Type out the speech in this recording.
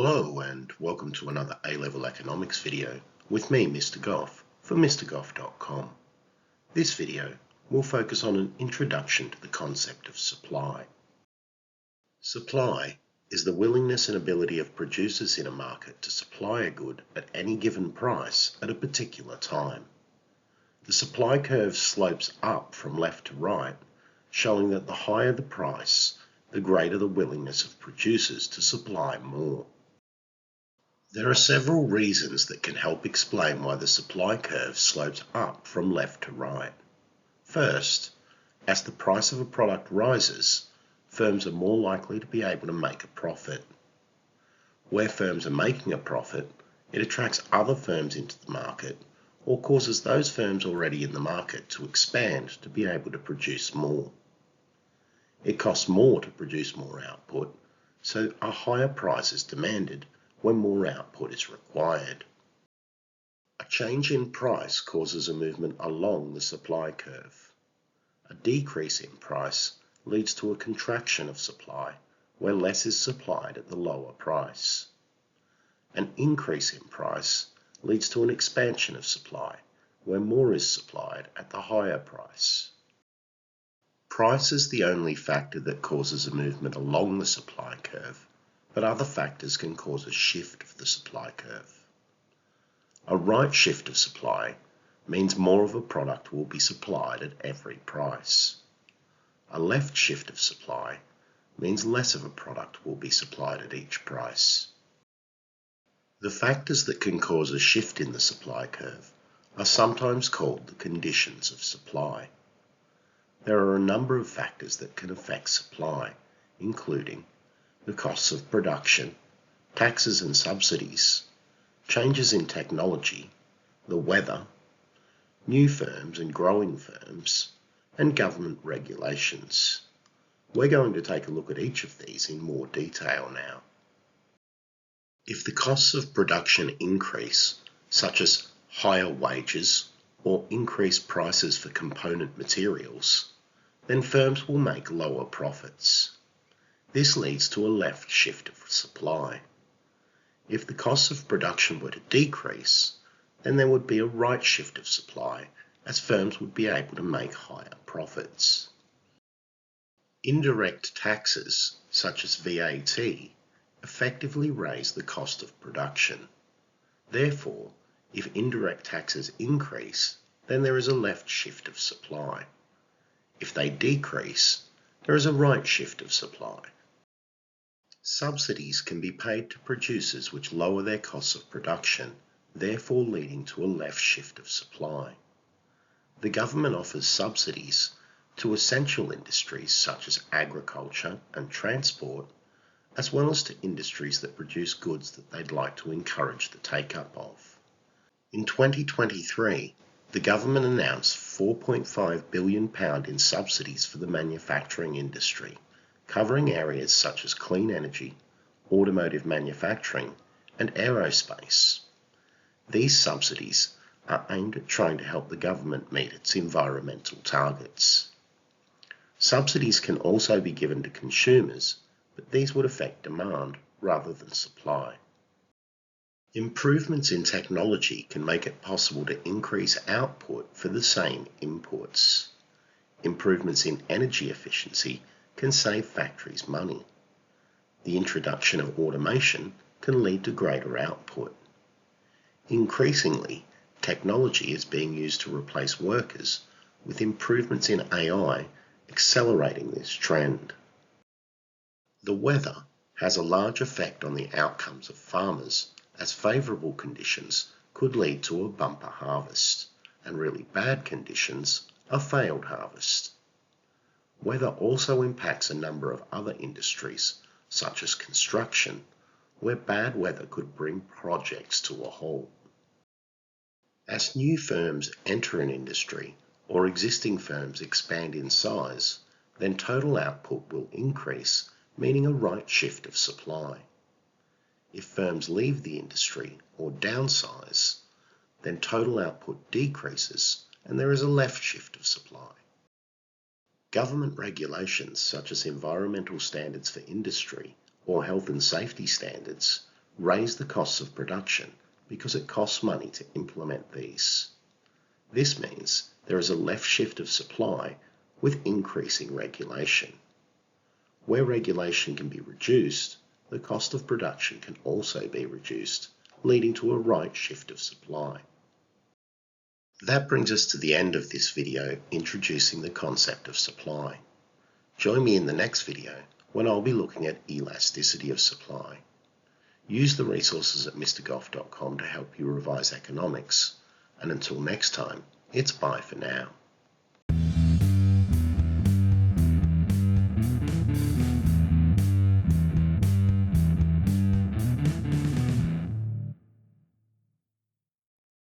Hello and welcome to another A-Level Economics video with me, Mr Goff, for MrGoff.com. This video will focus on an introduction to the concept of supply. Supply is the willingness and ability of producers in a market to supply a good at any given price at a particular time. The supply curve slopes up from left to right, showing that the higher the price, the greater the willingness of producers to supply more. There are several reasons that can help explain why the supply curve slopes up from left to right. First, as the price of a product rises, firms are more likely to be able to make a profit. Where firms are making a profit, it attracts other firms into the market or causes those firms already in the market to expand to be able to produce more. It costs more to produce more output, so a higher price is demanded when more output is required. A change in price causes a movement along the supply curve. A decrease in price leads to a contraction of supply where less is supplied at the lower price. An increase in price leads to an expansion of supply where more is supplied at the higher price. Price is the only factor that causes a movement along the supply curve, but other factors can cause a shift of the supply curve. A right shift of supply means more of a product will be supplied at every price. A left shift of supply means less of a product will be supplied at each price. The factors that can cause a shift in the supply curve are sometimes called the conditions of supply. There are a number of factors that can affect supply, including the costs of production, taxes and subsidies, changes in technology, the weather, new firms and growing firms, and government regulations. We're going to take a look at each of these in more detail now. If the costs of production increase, such as higher wages or increased prices for component materials, then firms will make lower profits. This leads to a left shift of supply. If the costs of production were to decrease, then there would be a right shift of supply, as firms would be able to make higher profits. Indirect taxes, such as VAT, effectively raise the cost of production. Therefore, if indirect taxes increase, then there is a left shift of supply. If they decrease, there is a right shift of supply. Subsidies can be paid to producers which lower their costs of production, therefore leading to a left shift of supply. The government offers subsidies to essential industries such as agriculture and transport, as well as to industries that produce goods that they'd like to encourage the take-up of. In 2023, the government announced £4.5 billion in subsidies for the manufacturing industry, covering areas such as clean energy, automotive manufacturing, and aerospace. These subsidies are aimed at trying to help the government meet its environmental targets. Subsidies can also be given to consumers, but these would affect demand rather than supply. Improvements in technology can make it possible to increase output for the same inputs. Improvements in energy efficiency can save factories money. The introduction of automation can lead to greater output. Increasingly, technology is being used to replace workers, with improvements in AI accelerating this trend. The weather has a large effect on the outcomes of farmers, as favourable conditions could lead to a bumper harvest, and really bad conditions a failed harvest. Weather also impacts a number of other industries, such as construction, where bad weather could bring projects to a halt. As new firms enter an industry or existing firms expand in size, then total output will increase, meaning a right shift of supply. If firms leave the industry or downsize, then total output decreases and there is a left shift of supply. Government regulations such as environmental standards for industry or health and safety standards raise the costs of production because it costs money to implement these. This means there is a left shift of supply with increasing regulation. Where regulation can be reduced, the cost of production can also be reduced, leading to a right shift of supply. That brings us to the end of this video introducing the concept of supply. Join me in the next video when I'll be looking at elasticity of supply. Use the resources at mrgoff.com to help you revise economics, and until next time, it's bye for now.